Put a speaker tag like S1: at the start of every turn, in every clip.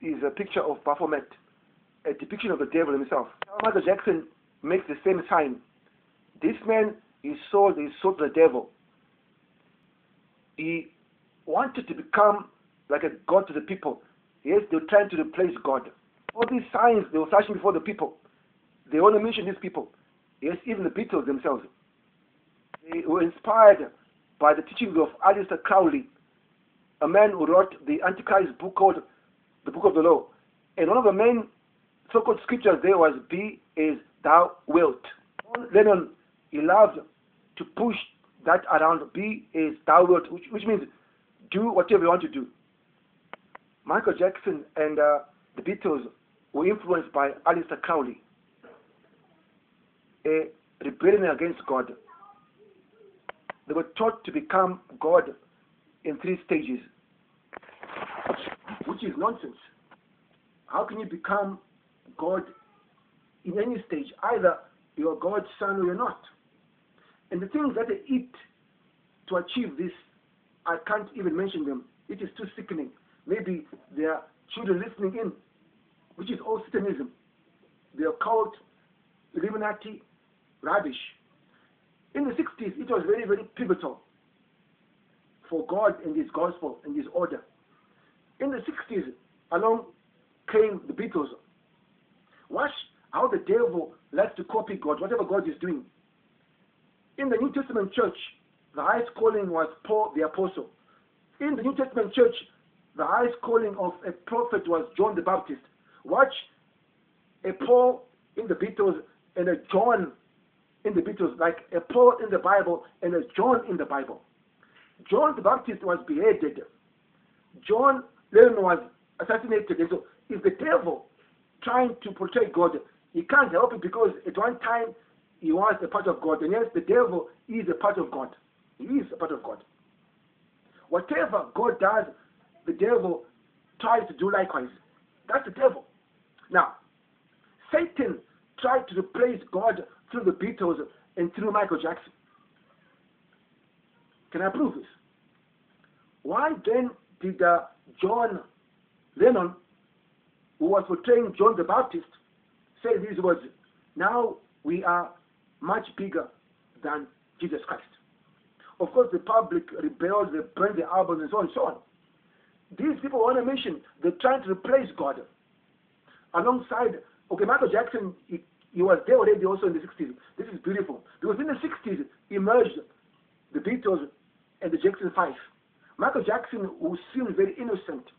S1: is a picture of Baphomet, a depiction of the devil himself. Michael Jackson makes the same sign. This man is sold to the devil. He wanted to become like a god to the people. Yes, they were trying to replace God. All these signs, they were flashing before the people. They want to mention these people. Yes, even the Beatles themselves. They were inspired by the teachings of Aleister Crowley, a man who wrote the Antichrist book called the Book of the Law. And one of the main so-called scriptures there was, "Be as thou wilt." Lennon, he loved to push that around, "Be as thou wilt," which means do whatever you want to do. Michael Jackson and the Beatles were influenced by Aleister Crowley, a rebellion against God. They were taught to become God in 3 stages, which is nonsense. How can you become God in any stage? Either you're God's son or you're not. And the things that they eat to achieve this, I can't even mention them. It is too sickening. Maybe there are children listening in, which is all Satanism. The occult, illuminati, rubbish. In the 60s, it was very, very pivotal for God and His gospel and His order. In the 60s, along came the Beatles. Watch how the devil likes to copy God, whatever God is doing. In the New Testament church, the highest calling was Paul the Apostle. In the New Testament church, the highest calling of a prophet was John the Baptist. Watch a Paul in the Beatles and a John in the Beatles, like a Paul in the Bible and a John in the Bible. John the Baptist was beheaded. John Lennon was assassinated. And so if the devil trying to portray God, he can't help it, because at one time he was a part of God. And yes, the devil is a part of God. He is a part of God. Whatever God does, the devil tries to do likewise. That's the devil. Now, Satan tried to replace God through the Beatles and through Michael Jackson. Can I prove this? Why then did John Lennon, who was portraying John the Baptist, say these words, "Now we are much bigger than Jesus Christ"? Of course, the public rebelled, they burned the albums and so on and so on. These people want to mention, they're trying to replace God. Alongside, okay, Michael Jackson, he was there already also in the 60s. This is beautiful. Because in the 60s, emerged the Beatles and the Jackson 5. Michael Jackson, who seemed very innocent,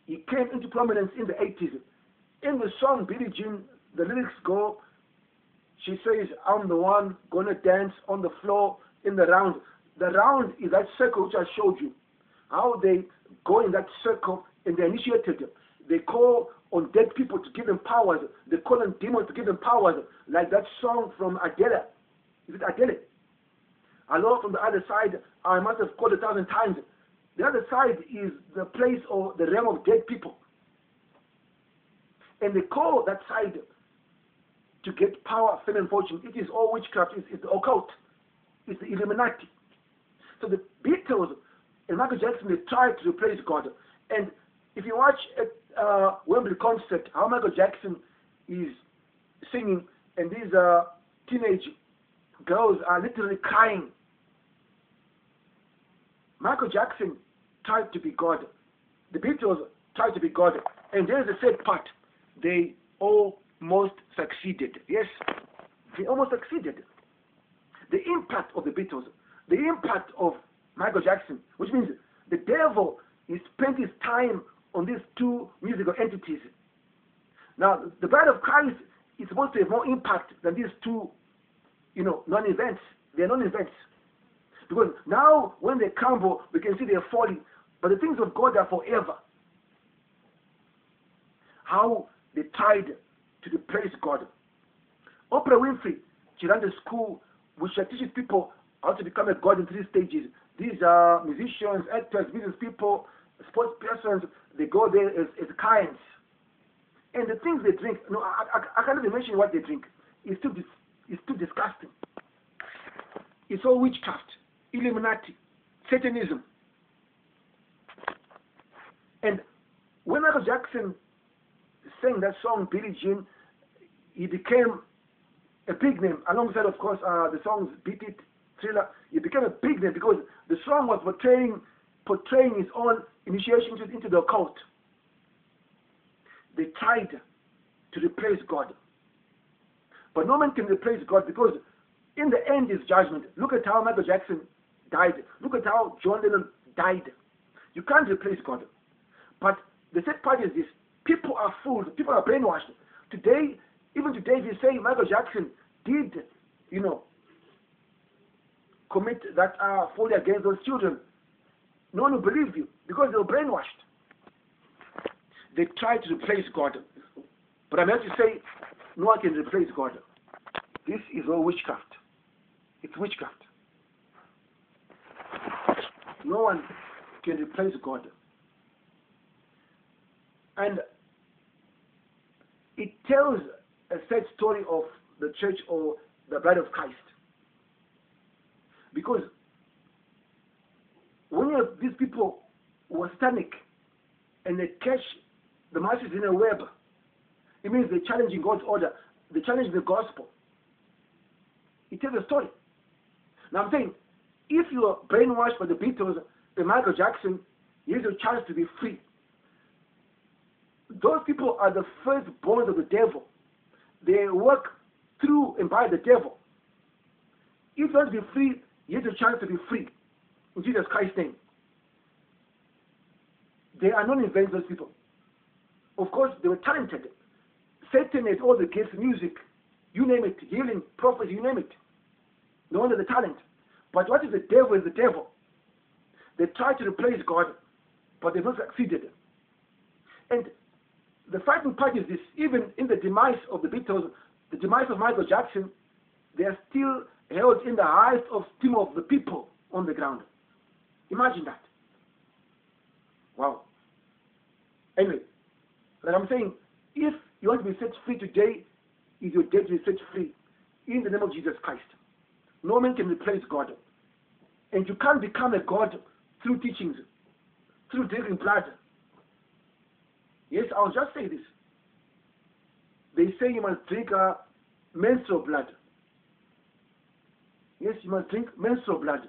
S1: he came into prominence in the 80s. In the song Billie Jean, the lyrics go, she says, "I'm the one gonna dance on the floor in the round." The round is that circle which I showed you. How they go in that circle and they're initiated. They call on dead people to give them powers. They call on demons to give them powers. Like that song from Adele. Is it Adele? Hello, from the other side, I must have called 1,000 times. The other side is the place or the realm of dead people. And they call that side to get power, fame, and fortune. It is all witchcraft. It's the occult. It's the illuminati. So the Beatles and Michael Jackson, they tried to replace God. And if you watch at Wembley concert, how Michael Jackson is singing, and these teenage girls are literally crying. Michael Jackson tried to be God. The Beatles tried to be God. And there's the sad part. They almost succeeded. Yes, they almost succeeded. The impact of the Beatles, the impact of Michael Jackson, which means the devil, he spent his time on these 2 musical entities. Now, the Bride of Christ is supposed to have more impact than these 2, non-events. They're non-events. Because now, when they crumble, we can see they're falling. But the things of God are forever. How they tried to replace God. Oprah Winfrey, she ran a school which teaches people how to become a God in 3 stages. These are musicians, actors, business people, sports persons. They go there as clients. And the things they drink, I can't even mention what they drink. It's too disgusting. It's all witchcraft, illuminati, Satanism. And When Michael Jackson sang that song, Billie Jean, he became a big name, alongside, of course, the songs Beat It, Thriller. He became a big name because the song was portraying his own initiation into the occult. They tried to replace God. But no man can replace God, because in the end is judgment. Look at how Michael Jackson died. Look at how John Lennon died. You can't replace God. But the sad part is this: people are fooled. People are brainwashed. Today, even today, if you say Michael Jackson did, commit that folly against those children, no one will believe you, because they were brainwashed. They tried to replace God. But I'm here to say, no one can replace God. This is all witchcraft. It's witchcraft. No one can replace God. And it tells a sad story of the church or the bride of Christ. Because when these people were satanic and they catch the masses in a web, it means they're challenging God's order. They're challenging the gospel. It tells a story. Now I'm saying, if you are brainwashed by the Beatles and Michael Jackson, here's your chance to be free. Those people are the firstborn of the devil. They work through and by the devil. If you want to be free, here's your chance to be free. In Jesus Christ's name. They are not in vain, those people. Of course, they were talented. Satan has all the gifts, music, you name it, healing, prophecy, you name it. No wonder the talent. But what is the devil? Is the devil. They tried to replace God, but they've not succeeded. And the frightening part is this: even in the demise of the Beatles, the demise of Michael Jackson, they are still held in the highest esteem of the people on the ground. Imagine that. Wow. Anyway, like I'm saying, if you want to be set free today, is your day to be set free in the name of Jesus Christ. No man can replace God. And you can't become a God through teachings, through drinking blood. Yes, I'll just say this. They say you must drink menstrual blood. Yes, you must drink menstrual blood.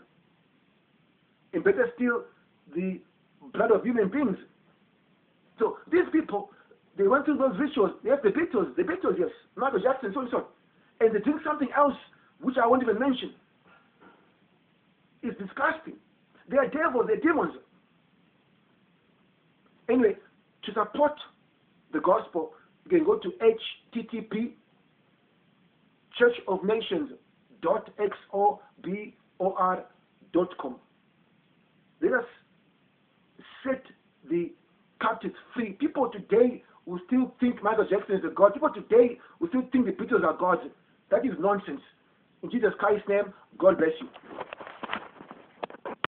S1: And better still, the blood of human beings. So these people, they went through those rituals. They have the Beatles, yes, Michael Jackson, so and so. And they drink something else, which I won't even mention. It's disgusting. They are devils, they're demons. Anyway, to support the gospel, you can go to http://churchofnations.xobor.com. Let us set the captives free. People today will still think Michael Jackson is a god. People today will still think the Beatles are gods. That is nonsense. In Jesus Christ's name, God bless you.